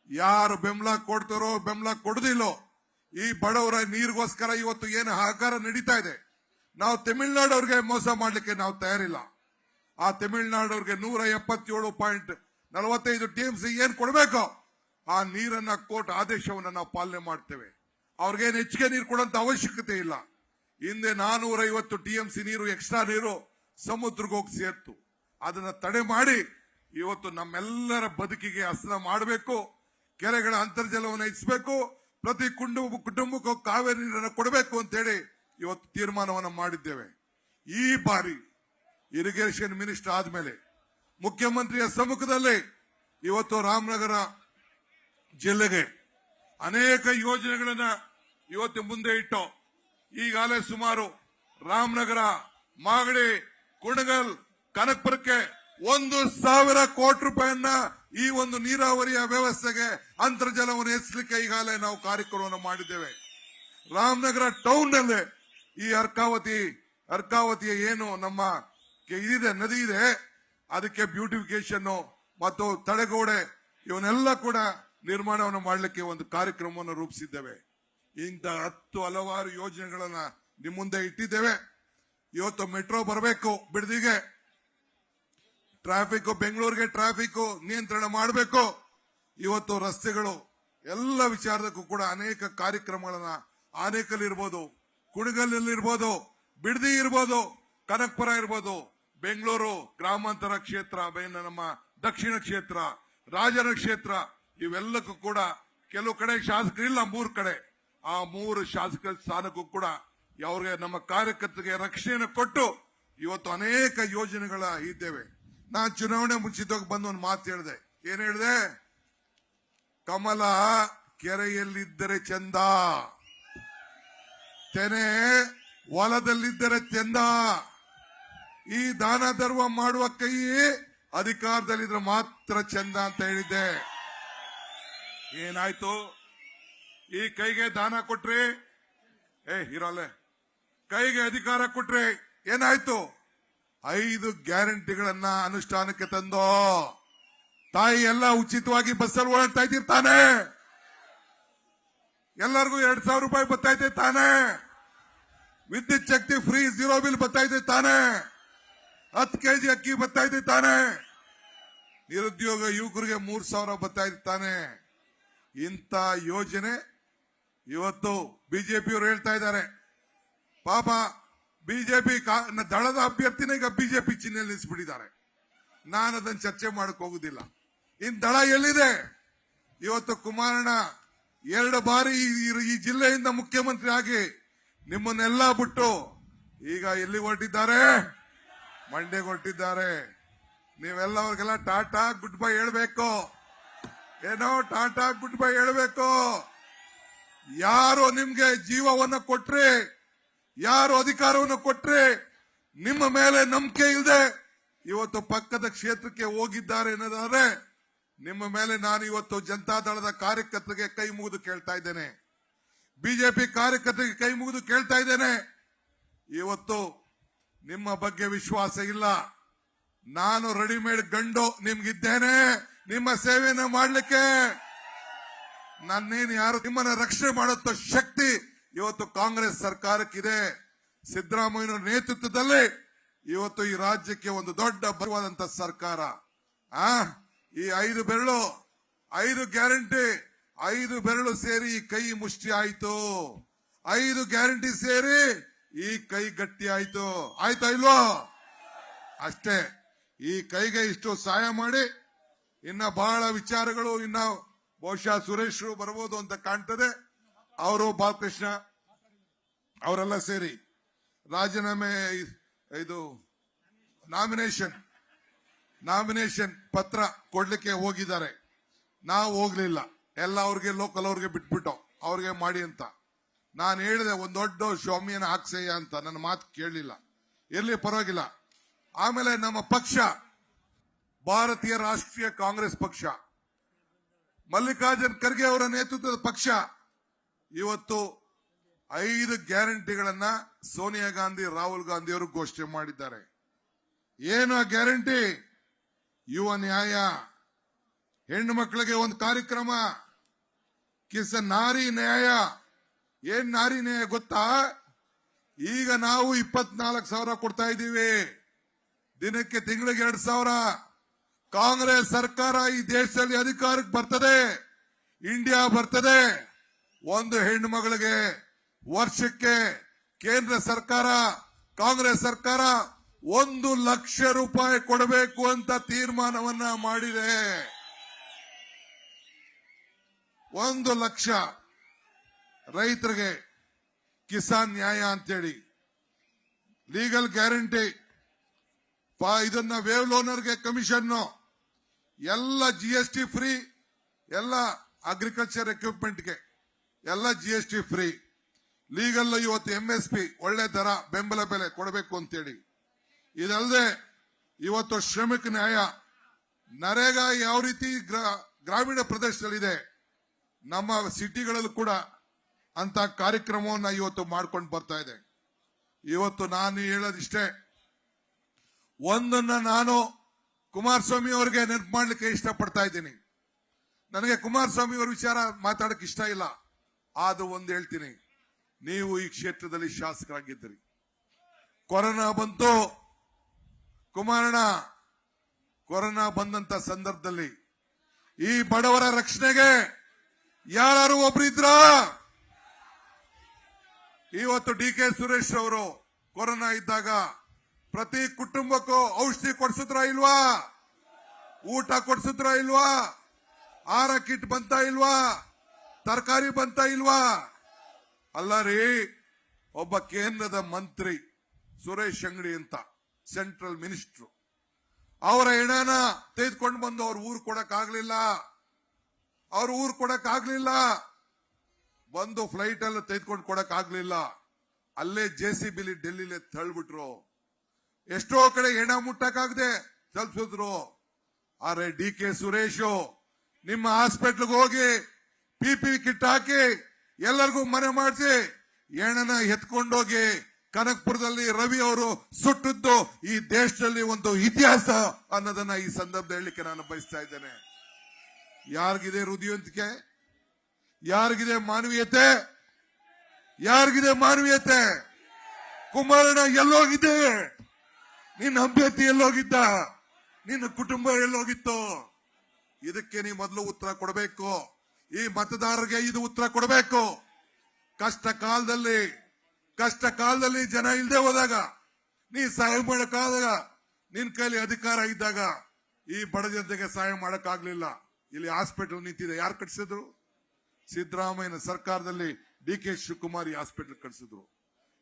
ಯಾರು ಬೆಂಬಲ ಕೊಡ್ತಾರೋ ಬೆಂಬಲ ಕೊಡದಿಲ್ಲೋ ಈ ಬಡವರ ನೀರಿಗೋಸ್ಕರ ಇವತ್ತು ಏನು ಹಾಕಾರ ನಡೀತಾ ಇದೆ. ನಾವು ತಮಿಳುನಾಡವ್ರಿಗೆ ಮೋಸ ಮಾಡ್ಲಿಕ್ಕೆ ನಾವು ತಯಾರಿಲ್ಲ. ಆ ತಮಿಳುನಾಡವ್ರಿಗೆ 177.45 TMC ಏನ್ ಕೊಡಬೇಕು ಆ ನೀರನ್ನ ಕೋರ್ಟ್ ಆದೇಶವನ್ನು ನಾವು ಪಾಲನೆ ಮಾಡ್ತೇವೆ. ಅವ್ರಿಗೇನು ಹೆಚ್ಚಿಗೆ ನೀರು ಕೊಡೋಂತ ಅವಶ್ಯಕತೆ ಇಲ್ಲ. ಹಿಂದೆ 450 TMC ನೀರು ಎಕ್ಸ್ಟ್ರಾ ನೀರು ಸಮುದ್ರಕ್ಕೆ ಹೋಗಿ ಸೇರ್ತು. ಅದನ್ನ ತಡೆ ಮಾಡಿ ಇವತ್ತು ನಮ್ಮೆಲ್ಲರ ಬದುಕಿಗೆ ಹಸನ ಮಾಡಬೇಕು. ಕೆರೆಗಳ ಅಂತರ್ಜಲವನ್ನು ಹೆಚ್ಚಿಸಬೇಕು. ಪ್ರತಿ ಕುಟುಂಬಕ್ಕೂ ಕಾವೇರಿ ನೀರನ್ನು ಕೊಡಬೇಕು ಅಂತ ಹೇಳಿ ಇವತ್ತು ತೀರ್ಮಾನವನ್ನು ಮಾಡಿದ್ದೇವೆ. ಈ ಬಾರಿ ಇರಿಗೇಷನ್ ಮಿನಿಸ್ಟರ್ ಆದ್ಮೇಲೆ ಮುಖ್ಯಮಂತ್ರಿಯ ಸಮ್ಮುಖದಲ್ಲಿ ಇವತ್ತು ರಾಮನಗರ ಜಿಲ್ಲೆಗೆ ಅನೇಕ ಯೋಜನೆಗಳನ್ನ ಇವತ್ತು ಮುಂದೆ ಇಟ್ಟು ಈಗಾಗಲೇ ಸುಮಾರು ರಾಮನಗರ, ಮಾಗಡಿ, ಕುಣಗಲ್, ಕನಕಪುರಕ್ಕೆ 1,000 ಕೋಟಿ ರೂಪಾಯಿಯನ್ನ ಈ ಒಂದು ನೀರಾವರಿಯ ವ್ಯವಸ್ಥೆಗೆ ಅಂತರ್ಜಲವನ್ನು ಹೆಚ್ಚಲಿಕ್ಕೆ ಈಗಾಗಲೇ ನಾವು ಕಾರ್ಯಕ್ರಮವನ್ನು ಮಾಡಿದ್ದೇವೆ. ರಾಮನಗರ ಟೌನ್ ನಲ್ಲಿ ಈ ಅರ್ಕಾವತಿಯ ಏನು ನಮ್ಮ ಇದಿದೆ ನದಿ ಇದೆ ಅದಕ್ಕೆ ಬ್ಯೂಟಿಫಿಕೇಶನ್ ಮತ್ತು ತಡೆಗೋಡೆ ಇವನ್ನೆಲ್ಲ ಕೂಡ ನಿರ್ಮಾಣವನ್ನು ಮಾಡಲಿಕ್ಕೆ ಒಂದು ಕಾರ್ಯಕ್ರಮವನ್ನು ರೂಪಿಸಿದ್ದೇವೆ. ಇಂಥ 10 ಹಲವಾರು ಯೋಜನೆಗಳನ್ನ ನಿಮ್ಮ ಮುಂದೆ ಇಟ್ಟಿದ್ದೇವೆ. ಇವತ್ತು ಮೆಟ್ರೋ ಬರಬೇಕು, ಬಿಡದಿಗೆ ಟ್ರಾಫಿಕ್, ಬೆಂಗಳೂರಿಗೆ ಟ್ರಾಫಿಕ್ ನಿಯಂತ್ರಣ ಮಾಡಬೇಕು. ಇವತ್ತು ರಸ್ತೆಗಳು ಎಲ್ಲ ವಿಚಾರದಕ್ಕೂ ಕೂಡ ಅನೇಕ ಕಾರ್ಯಕ್ರಮಗಳನ್ನ ಆನೇಕಲ್ ಇರ್ಬೋದು, ಕುಣಗಲ್ಲಿರ್ಬೋದು, ಬಿಡದಿ ಇರ್ಬೋದು, ಕನಕಪುರ ಇರ್ಬೋದು, ಬೆಂಗಳೂರು ಗ್ರಾಮಾಂತರ ಕ್ಷೇತ್ರ, ನಮ್ಮ ದಕ್ಷಿಣ ಕ್ಷೇತ್ರ, ರಾಜನ ಕ್ಷೇತ್ರ ಇವೆಲ್ಲಕ್ಕೂ ಕೂಡ ಕೆಲವು ಕಡೆ ಶಾಸಕರಿಲ್ಲ, 3 ಕಡೆ ಆ 3 ಶಾಸಕ ಸ್ಥಾನಕ್ಕೂ ಕೂಡ ಅವ್ರಿಗೆ ನಮ್ಮ ಕಾರ್ಯಕರ್ತರಿಗೆ ರಕ್ಷಣೆಯನ್ನು ಕೊಟ್ಟು ಇವತ್ತು ಅನೇಕ ಯೋಜನೆಗಳ ಇದ್ದೇವೆ. ನಾನು ಚುನಾವಣೆ ಮುಂಚಿತವಾಗಿ ಬಂದು ಒಂದು ಮಾತು ಹೇಳಿದೆ. ಏನ್ ಹೇಳಿದೆ? ಕಮಲ ಕೆರೆಯಲ್ಲಿದ್ದರೆ ಚಂದ, ತೆನೆ ಹೊಲದಲ್ಲಿದ್ದರೆ ಚಂದ, ಈ ದಾನ ಧರ್ಮ ಮಾಡುವ ಕೈ ಅಧಿಕಾರದಲ್ಲಿದ್ರೆ ಮಾತ್ರ ಚಂದ ಅಂತ ಹೇಳಿದ್ದೆ. ಏನಾಯ್ತು? ಈ ಕೈಗೆ ದಾನ ಕೊಟ್ರಿ, ಇರಲ್ಲ, ಕೈಗೆ ಅಧಿಕಾರ ಕೊಟ್ರಿ, ಏನಾಯ್ತು? 5 ಗ್ಯಾರಂಟಿಗಳನ್ನ ಅನುಷ್ಠಾನಕ್ಕೆ ತಂದೋ. ತಾಯಿ ಎಲ್ಲ ಉಚಿತವಾಗಿ ಬಸ್ಸಲ್ಲಿ ಓಡಾಡ್ತಾ ಇದ್ದಿರ್ತಾನೆ, ಎಲ್ಲರಿಗೂ 2,000 ರೂಪಾಯಿ ಬರ್ತಾ ಇದೆ ತಾನೆ, ವಿದ್ಯುತ್ ಶಕ್ತಿ ಫ್ರೀ 0 ಬಿಲ್ ಬರ್ತಾ ಇದೆ ತಾನೆ, 10 kg ಅಕ್ಕಿ ಬರ್ತಾ ಇದೆ ತಾನೆ, ನಿರುದ್ಯೋಗ ಯುವಕರಿಗೆ 3,000 ಬರ್ತಾ ಇದೆ ತಾನೆ. ಇಂಥ ಯೋಜನೆ ಇವತ್ತು ಬಿಜೆಪಿಯವರು ಹೇಳ್ತಾ ಇದ್ದಾರೆ. ಪಾಪ ಬಿಜೆಪಿ ದಳದ ಅಭ್ಯರ್ಥಿನ ಈಗ ಬಿಜೆಪಿ ಚಿಹ್ನೆಯಲ್ಲಿ ನಿಲ್ಲಿಸ್ಬಿಟ್ಟಿದ್ದಾರೆ. ನಾನು ಅದನ್ನು ಚರ್ಚೆ ಮಾಡಕ್ ಹೋಗುದಿಲ್ಲ. ಇನ್ ದಳ ಎಲ್ಲಿದೆ? ಇವತ್ತು ಕುಮಾರಣ್ಣ 2 ಬಾರಿ ಈ ಜಿಲ್ಲೆಯಿಂದ ಮುಖ್ಯಮಂತ್ರಿ ಆಗಿ ನಿಮ್ಮನ್ನೆಲ್ಲ ಬಿಟ್ಟು ಈಗ ಎಲ್ಲಿ ಹೊರಟಿದ್ದಾರೆ? ಮಂಡ್ಯಗೆ ಹೊರಟಿದ್ದಾರೆ. ನೀವೆಲ್ಲ ಅವ್ರಿಗೆಲ್ಲ ಟಾಟಾ ಗುಡ್ ಬೈ ಹೇಳ್ಬೇಕು. ಏನೋ ಟಾಟಾ ಗುಡ್ ಬೈ ಹೇಳ್ಬೇಕು. ಯಾರು ನಿಮ್ಗೆ ಜೀವವನ್ನು ಕೊಟ್ರೆ, ಯಾರು ಅಧಿಕಾರವನ್ನು ಕೊಟ್ರೆ, ನಿಮ್ಮ ಮೇಲೆ ನಂಬಿಕೆ ಇಲ್ಲದೆ ಇವತ್ತು ಪಕ್ಕದ ಕ್ಷೇತ್ರಕ್ಕೆ ಹೋಗಿದ್ದಾರೆ ಅನ್ನೋದಾದ್ರೆ ನಿಮ್ಮ ಮೇಲೆ ನಾನು ಇವತ್ತು ಜನತಾದಳದ ಕಾರ್ಯಕರ್ತರಿಗೆ ಕೈ ಮುಗಿದು ಕೇಳ್ತಾ ಇದ್ದೇನೆ, ಬಿಜೆಪಿ ಕಾರ್ಯಕರ್ತರಿಗೆ ಕೈ ಮುಗಿದು ಕೇಳ್ತಾ ಇದ್ದೇನೆ. ಇವತ್ತು ನಿಮ್ಮ ಬಗ್ಗೆ ವಿಶ್ವಾಸ ಇಲ್ಲ. ನಾನು ರೆಡಿಮೇಡ್ ಗಂಡು ನಿಮ್ಗಿದ್ದೇನೆ ನಿಮ್ಮ ಸೇವೆಯನ್ನ ಮಾಡಲಿಕ್ಕೆ. ನನ್ನೇನು ಯಾರು ನಿಮ್ಮನ್ನ ರಕ್ಷಣೆ ಮಾಡುತ್ತ ಶಕ್ತಿ ಇವತ್ತು ಕಾಂಗ್ರೆಸ್ ಸರ್ಕಾರಕ್ಕಿದೆ. ಸಿದ್ದರಾಮಯ್ಯನ ನೇತೃತ್ವದಲ್ಲಿ ಇವತ್ತು ಈ ರಾಜ್ಯಕ್ಕೆ ಒಂದು ದೊಡ್ಡ ಬಲವಾದಂತ ಸರ್ಕಾರ. ಈ 5 ಬೆರಳು, 5 ಗ್ಯಾರಂಟಿ, 5 ಬೆರಳು ಸೇರಿ ಈ ಕೈ ಮುಷ್ಟಿ ಆಯ್ತು. 5 ಗ್ಯಾರಂಟಿ ಸೇರಿ ಈ ಕೈ ಗಟ್ಟಿ ಆಯ್ತು. ಆಯ್ತಾ ಇಲ್ವೋ? ಅಷ್ಟೇ. ಈ ಕೈಗೆ ಇಷ್ಟು ಸಹಾಯ ಮಾಡಿ ಇನ್ನ ಬಹಳ ವಿಚಾರಗಳು, ಇನ್ನ ಬಹುಶಃ ಸುರೇಶ್ ಬರಬಹುದು ಅಂತ ಕಾಣ್ತದೆ. ಅವರು ಬಾಲಕೃಷ್ಣ ಅವರೆಲ್ಲ ಸೇರಿ ರಾಜೀನಾಮೆ ಇದು ನಾಮಿನೇಷನ್ ಪತ್ರ ಕೊಡ್ಲಿಕ್ಕೆ ಹೋಗಿದ್ದಾರೆ. ನಾವು ಹೋಗ್ಲಿಲ್ಲ, ಎಲ್ಲ ಅವ್ರಿಗೆ ಲೋಕಲ್ ಅವ್ರಿಗೆ ಬಿಟ್ಬಿಟ್ಟು ಅವ್ರಿಗೆ ಮಾಡಿ ಅಂತ ನಾನು ಹೇಳಿದೆ. ಒಂದ್ ದೊಡ್ಡ ಸ್ವಾಮಿಯನ್ನ ಹಾಕ್ಸಯ್ಯ ಅಂತ ನನ್ನ ಮಾತು ಕೇಳಲಿಲ್ಲ. ಇರ್ಲಿ ಪರವಾಗಿಲ್ಲ. ಆಮೇಲೆ ನಮ್ಮ ಪಕ್ಷ ಭಾರತೀಯ ರಾಷ್ಟ್ರೀಯ ಕಾಂಗ್ರೆಸ್ ಪಕ್ಷ, ಮಲ್ಲಿಕಾರ್ಜುನ್ ಖರ್ಗೆ ಅವರ ನೇತೃತ್ವದ ಪಕ್ಷ ಇವತ್ತು 5 ಗ್ಯಾರಂಟಿಗಳನ್ನ ಸೋನಿಯಾ ಗಾಂಧಿ, ರಾಹುಲ್ ಗಾಂಧಿ ಅವರು ಘೋಷಣೆ ಮಾಡಿದ್ದಾರೆ. ಏನು ಆ ಗ್ಯಾರಂಟಿ? ಯುವ ನ್ಯಾಯ, ಹೆಣ್ಣು ಮಕ್ಕಳಿಗೆ ಒಂದು ಕಾರ್ಯಕ್ರಮ ನಾರಿ ನ್ಯಾಯ. ಏನ್ ನಾರಿ ನ್ಯಾಯ ಗೊತ್ತಾ? ಈಗ ನಾವು 24,000 ಕೊಡ್ತಾ ಇದ್ದೀವಿ, ದಿನಕ್ಕೆ ತಿಂಗಳಿಗೆ 2,000. ಕಾಂಗ್ರೆಸ್ ಸರ್ಕಾರ ಈ ದೇಶದಲ್ಲಿ ಅಧಿಕಾರಕ್ಕೆ ಬರ್ತದೆ, ಇಂಡಿಯಾ ಬರ್ತದೆ, ಒಂದು ಹೆಣ್ಣು ಮಗಳಿಗೆ ವರ್ಷಕ್ಕೆ ಕೇಂದ್ರ ಸರ್ಕಾರ, ಕಾಂಗ್ರೆಸ್ ಸರ್ಕಾರ 1 ಲಕ್ಷ ರೂಪಾಯಿ ಕೊಡಬೇಕು ಅಂತ ತೀರ್ಮಾನವನ್ನ ಮಾಡಿದೆ. 1 ಲಕ್ಷ ರೈತರಿಗೆ ಕಿಸಾನ್ ನ್ಯಾಯ ಅಂತೇಳಿ, ಲೀಗಲ್ ಗ್ಯಾರಂಟಿ, ಇದನ್ನ ವೇವ್ ಲೋನರ್ಗೆ ಕಮಿಷನ್, ಎಲ್ಲ GST ಫ್ರೀ, ಎಲ್ಲ ಅಗ್ರಿಕಲ್ಚರ್ ಎಕ್ವಿಪ್ಮೆಂಟ್ಗೆ ಎಲ್ಲ GST ಫ್ರೀ, ಲೀಗಲ್ ಇವತ್ತು MSP ಒಳ್ಳೆ ದರ ಬೆಂಬಲ ಬೆಲೆ ಕೊಡಬೇಕು ಅಂತೇಳಿ. ಇದಲ್ಲದೆ ಇವತ್ತು ಶ್ರಮಿಕ ನ್ಯಾಯ, ನರೇಗಾ ಯಾವ ರೀತಿ ಗ್ರಾಮೀಣ ಪ್ರದೇಶದಲ್ಲಿದೆ, ನಮ್ಮ ಸಿಟಿಗಳಲ್ಲೂ ಕೂಡ ಅಂತ ಕಾರ್ಯಕ್ರಮವನ್ನ ಇವತ್ತು ಮಾಡ್ಕೊಂಡು ಬರ್ತಾ ಇದೆ. ಇವತ್ತು ನಾನು ಹೇಳೋದಿಷ್ಟೇ, ಒಂದನ್ನ ನಾನು ಕುಮಾರಸ್ವಾಮಿ ಅವರಿಗೆ ನೆನಪು ಮಾಡ್ಲಿಕ್ಕೆ ಇಷ್ಟಪಡ್ತಾ ಇದ್ದೀನಿ. ನನಗೆ ಕುಮಾರಸ್ವಾಮಿ ಅವರ ವಿಚಾರ ಮಾತಾಡಕ್ಕೆ ಇಷ್ಟ ಇಲ್ಲ, ಆದ್ರೂ ಒಂದು ಹೇಳ್ತೀನಿ, ನೀವು ಈ ಕ್ಷೇತ್ರದಲ್ಲಿ ಶಾಸಕರಾಗಿದ್ದೀರಿ. ಕೊರೋನಾ ಬಂತು, ಕುಮಾರಣ್ಣ, ಕೊರೋನಾ ಬಂದಂತ ಸಂದರ್ಭದಲ್ಲಿ ಈ ಬಡವರ ರಕ್ಷಣೆಗೆ ಯಾರು ಒಬ್ರಿದ್ರ? ಇವತ್ತು DK ಸುರೇಶ್ ಅವರು ಕೊರೋನಾ ಇದ್ದಾಗ ಪ್ರತಿ ಕುಟುಂಬಕ್ಕೂ ಔಷಧಿ ಕೊಡ್ಸಿದ್ರ ಇಲ್ವಾ? ಊಟ ಕೊಡ್ಸಿದ್ರ ಇಲ್ವಾ? ಆಹಾರ ಕಿಟ್ ಬಂತ ಇಲ್ವಾ? ತರಕಾರಿ ಬಂತ ಇಲ್ವಾ? ಅಲ್ಲ ರೀ, ಒಬ್ಬ ಕೇಂದ್ರದ ಮಂತ್ರಿ ಸುರೇಶ್ ಅಂಗಡಿ ಅಂತ, ಸೆಂಟ್ರಲ್ ಮಿನಿಸ್ಟರ್, ಅವರ ಹೆಣನ ತೆಗೆದುಕೊಂಡು ಬಂದು ಅವ್ರ ಊರು ಕೊಡಕ್ ಬಂದು ಫ್ಲೈಟ್ ಅಲ್ಲಿ ತೆಗೆದುಕೊಂಡು ಕೊಡಕ್ ಆಗ್ಲಿಲ್ಲ. ಅಲ್ಲೇ JCB ಡೆಲ್ಲಿಲಿ ತಳ್ಬಿಟ್ರು. ಎಷ್ಟೋ ಕಡೆ ಹೆಣ ಮುಟ್ಟಕ್ಕಾಗದೆ ತಲುಪಿಸಿದ್ರು. ಆದ್ರೆ DK ಸುರೇಶ್ ನಿಮ್ಮ ಹಾಸ್ಪಿಟ್ಲ್ಗೆ ಹೋಗಿ PPE ಕಿಟ್ ಹಾಕಿ ಎಲ್ಲರಿಗೂ ಮನೆ ಮಾಡಿಸಿ ಹೆಣನ ಎತ್ಕೊಂಡೋಗಿ ಕನಕಪುರದಲ್ಲಿ ರವಿ ಅವರು ಸುಟ್ಟಿದ್ದು ಈ ದೇಶದಲ್ಲಿ ಒಂದು ಇತಿಹಾಸ ಅನ್ನೋದನ್ನ ಈ ಸಂದರ್ಭದಲ್ಲಿ ಹೇಳಲಿಕ್ಕೆ ನಾನು ಬಯಸ್ತಾ ಇದ್ದೇನೆ. ಯಾರಿಗಿದೆ ಹೃದಯವಂತಿಕೆ? ಯಾರಿಗಿದೆ ಮಾನವೀಯತೆ? ಯಾರಿಗಿದೆ ಮಾನವೀಯತೆ? ಕುಮಾರಣ್ಣ ಎಲ್ಲೋಗಿದೆ? ನಿನ್ನ ಅಭ್ಯರ್ಥಿ ಎಲ್ಲೋಗಿದ್ದ? ನಿನ್ನ ಕುಟುಂಬ ಎಲ್ಲೋಗಿತ್ತು? ಇದಕ್ಕೆ ನೀವು ಮೊದಲು ಉತ್ತರ ಕೊಡಬೇಕು. ಈ ಮತದಾರರಿಗೆ ಇದು ಉತ್ತರ ಕೊಡಬೇಕು. ಕಷ್ಟ ಕಾಲದಲ್ಲಿ ಜನ ಇಲ್ಲದೆ ಹೋದಾಗ, ನೀ ಸಹಾಯ ಮಾಡಕ್ಕಾದಾಗ, ನಿನ್ ಕೈಲಿ ಅಧಿಕಾರ ಇದ್ದಾಗ ಈ ಬಡ ಜನತೆಗೆ ಸಹಾಯ ಮಾಡಕ್ಕಾಗ್ಲಿಲ್ಲ. ಇಲ್ಲಿ ಹಾಸ್ಪಿಟಲ್ ನಿಂತಿದೆ, ಯಾರು ಕಟ್ಸಿದ್ರು? ಸಿದ್ದರಾಮಯ್ಯನ ಸರ್ಕಾರದಲ್ಲಿ DK ಶಿವಕುಮಾರ್ ಹಾಸ್ಪಿಟಲ್ ಕಟ್ಸಿದ್ರು.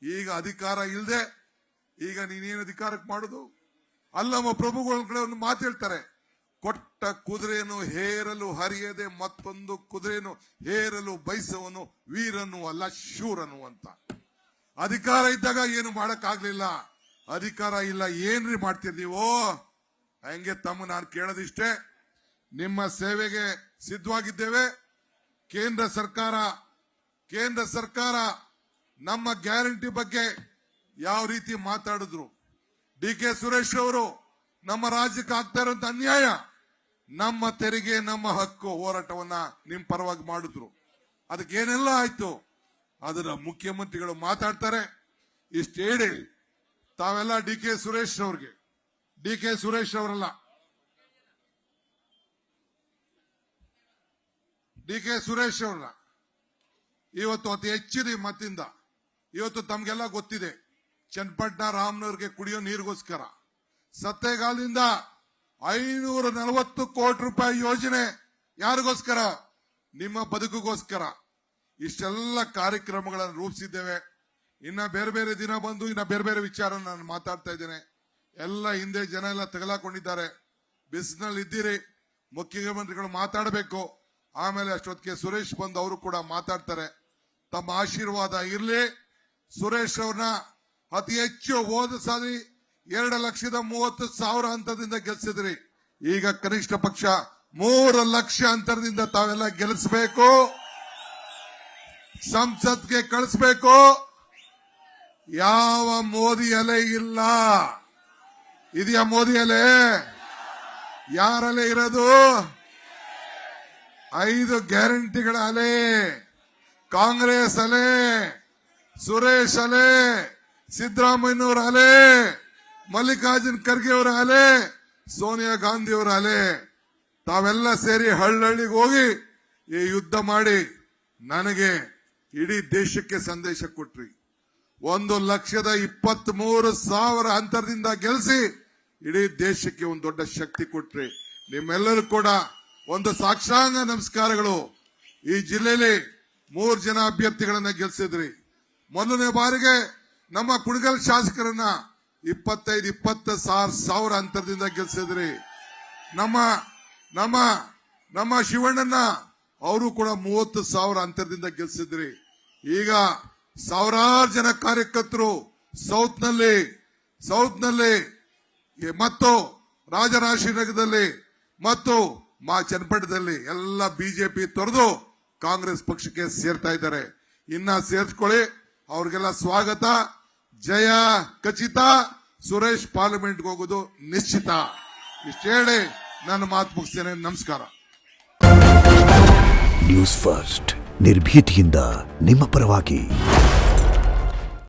ಈಗ ಅಧಿಕಾರ ಇಲ್ಲದೆ ಈಗ ನೀನೇನು ಅಧಿಕಾರಕ್ಕೆ ಮಾಡುದು? ಅಲ್ಲಮ್ಮ ಪ್ರಭುಗಳ ಕಡೆ ಒಂದು ಮಾತು ಹೇಳ್ತಾರೆ, ಕೊಟ್ಟ ಕುದುರೆಯನ್ನು ಹೇರಲು ಹರಿಯದೆ ಮತ್ತೊಂದು ಕುದುರೆಯನ್ನು ಹೇರಲು ಬಯಸುವನು ವೀರನು ಅಲ್ಲ ಶೂರನು ಅಂತ. ಅಧಿಕಾರ ಇದ್ದಾಗ ಏನು ಮಾಡಕ್ ಆಗ್ಲಿಲ್ಲ, ಅಧಿಕಾರ ಇಲ್ಲ ಏನ್ರಿ ಮಾಡ್ತೀರಿ ನೀವು? ಹಂಗೆ ನಾನು ಕೇಳೋದಿಷ್ಟೇ, ನಿಮ್ಮ ಸೇವೆಗೆ ಸಿದ್ಧವಾಗಿದ್ದೇವೆ. ಕೇಂದ್ರ ಸರ್ಕಾರ ನಮ್ಮ ಗ್ಯಾರಂಟಿ ಬಗ್ಗೆ ಯಾವ ರೀತಿ ಮಾತಾಡಿದ್ರು, DK ಸುರೇಶ್ ಅವರು ನಮ್ಮ ರಾಜ್ಯಕ್ಕೆ ಆಗ್ತಾ ಇರುವಂತ ಅನ್ಯಾಯ, ನಮ್ಮ ತೆರಿಗೆ ನಮ್ಮ ಹಕ್ಕು ಹೋರಾಟವನ್ನ ನಿಮ್ ಪರವಾಗಿ ಮಾಡಿದ್ರು. ಅದಕ್ಕೆ ಏನೆಲ್ಲ ಆಯ್ತು ಅದರ ಮುಖ್ಯಮಂತ್ರಿಗಳು ಮಾತಾಡ್ತಾರೆ. ಇಷ್ಟು ಹೇಳಿ ತಾವೆಲ್ಲ DK ಸುರೇಶ್ ಅವರಲ್ಲ, DK ಸುರೇಶ್ ಅವ್ರನ್ನ ಇವತ್ತು ಅತಿ ಹೆಚ್ಚಿನ ಮತ್ತಿಂದ ಇವತ್ತು ತಮ್ಗೆಲ್ಲ ಗೊತ್ತಿದೆ, ಚನ್ನಪಟ್ಟಣ ರಾಮನವ್ರಿಗೆ ಕುಡಿಯೋ ನೀರಿಗೋಸ್ಕರ ಸತ್ತೇಗಾಲದಿಂದ 540 ಕೋಟಿ ರೂಪಾಯಿ ಯೋಜನೆ. ಯಾರಿಗೋಸ್ಕರ? ನಿಮ್ಮ ಬದುಕಿಗೋಸ್ಕರ. ಇಷ್ಟೆಲ್ಲ ಕಾರ್ಯಕ್ರಮಗಳನ್ನು ರೂಪಿಸಿದ್ದೇವೆ. ಇನ್ನ ಬೇರೆ ಬೇರೆ ದಿನ ಬಂದು ಇನ್ನ ಬೇರೆ ಬೇರೆ ವಿಚಾರ ನಾನು ಮಾತಾಡ್ತಾ ಇದ್ದೇನೆ. ಎಲ್ಲ ಹಿಂದೆ ಜನ ಎಲ್ಲ ತಗಲಾಕೊಂಡಿದ್ದಾರೆ. ಬಿಸಿನಲ್ಲಿ ಇದ್ದೀರಿ, ಮುಖ್ಯಮಂತ್ರಿಗಳು ಮಾತಾಡಬೇಕು. ಆಮೇಲೆ ಅಷ್ಟೊತ್ತಿಗೆ ಸುರೇಶ್ ಬಂದು ಅವರು ಕೂಡ ಮಾತಾಡ್ತಾರೆ. ತಮ್ಮ ಆಶೀರ್ವಾದ ಇರಲಿ. ಸುರೇಶ್ ಅವ್ರನ್ನ ಅತಿ ಹೆಚ್ಚು ಹೋದ ಸಾರಿ 2,30,000 ಅಂತರದಿಂದ ಗೆಲ್ಸಿದ್ರಿ. ಈಗ ಕನಿಷ್ಠ ಪಕ್ಷ 3 ಲಕ್ಷ ಅಂತರದಿಂದ ತಾವೆಲ್ಲ ಗೆಲ್ಲಿಸಬೇಕು, ಸಂಸತ್ಗೆ ಕಳಿಸ್ಬೇಕು. ಯಾವ ಮೋದಿ ಅಲೆ ಇಲ್ಲ. ಇದೆಯಾ ಮೋದಿ ಅಲೆ? ಯಾರಲ್ಲೇ ಇರೋದು? 5 ಗ್ಯಾರಂಟಿಗಳ ಅಲೆ, ಕಾಂಗ್ರೆಸ್ ಅಲೆ, ಸುರೇಶ್ ಅಲೆ, ಸಿದ್ದರಾಮಯ್ಯನವರ ಅಲೆ, ಮಲ್ಲಿಕಾರ್ಜುನ್ ಖರ್ಗೆ ಅವರ ಅಲೆ, ಸೋನಿಯಾ ಗಾಂಧಿ ಅವರ ಅಲೆ. ತಾವೆಲ್ಲ ಸೇರಿ ಹಳ್ಳಿಗೆ ಹೋಗಿ ಈ ಯುದ್ಧ ಮಾಡಿ ನನಗೆ ಇಡೀ ದೇಶಕ್ಕೆ ಸಂದೇಶ ಕೊಟ್ರಿ. 1,23,000 ಅಂತರದಿಂದ ಗೆಲ್ಲಿಸಿ ಇಡೀ ದೇಶಕ್ಕೆ ಒಂದು ದೊಡ್ಡ ಶಕ್ತಿ ಕೊಟ್ರಿ. ನಿಮ್ಮೆಲ್ಲರೂ ಕೂಡ ಒಂದು ಸಾಕ್ಷಾಂಗ ನಮಸ್ಕಾರಗಳು. ಈ ಜಿಲ್ಲೆಯಲ್ಲಿ 3 ಜನ ಅಭ್ಯರ್ಥಿಗಳನ್ನ ಗೆಲ್ಲಿಸಿದ್ರಿ. ಮೊದಲನೇ ಬಾರಿಗೆ ನಮ್ಮ ಕುಣಗಲ್ ಶಾಸಕರನ್ನ 25,000 ಅಂತರದಿಂದ ಗೆಲ್ಲಿಸಿದ್ರಿ. ನಮ್ಮ ಶಿವಣ್ಣನ ಅವರು ಕೂಡ 30,000 ಅಂತರದಿಂದ ಗೆಲ್ಲಿಸಿದ್ರಿ. ಈಗ ಸಾವಿರಾರು ಜನ ಕಾರ್ಯಕರ್ತರು ಸೌತ್ ನಲ್ಲಿ ಮತ್ತು ರಾಜರಾಜೇಶ್ವರನಗರದಲ್ಲಿ ಮತ್ತು ಚನ್ನಪಟ್ಟಣದಲ್ಲಿ ಎಲ್ಲ ಬಿಜೆಪಿ ತೊರೆದು ಕಾಂಗ್ರೆಸ್ ಪಕ್ಷಕ್ಕೆ ಸೇರ್ತಾ ಇದ್ದಾರೆ. ಇನ್ನ ಸೇರ್ಸ್ಕೊಳ್ಳಿ, ಅವ್ರಿಗೆಲ್ಲ ಸ್ವಾಗತ. ಜಯ ಖಚಿತ. ಸುರೇಶ್ ಪಾರ್ಲಿಮೆಂಟ್ಗೆ ಹೋಗೋದು ನಿಶ್ಚಿತ. ಇಷ್ಟು ಹೇಳಿ ನನ್ನ ಮಾತು ಮುಗಿಸ್ತೇನೆ. ನಮಸ್ಕಾರ. ನ್ಯೂಸ್ ಫಸ್ಟ್ ನಿರ್ಭೀತಿಯಿಂದ ನಿಮ್ಮ ಪರವಾಗಿ.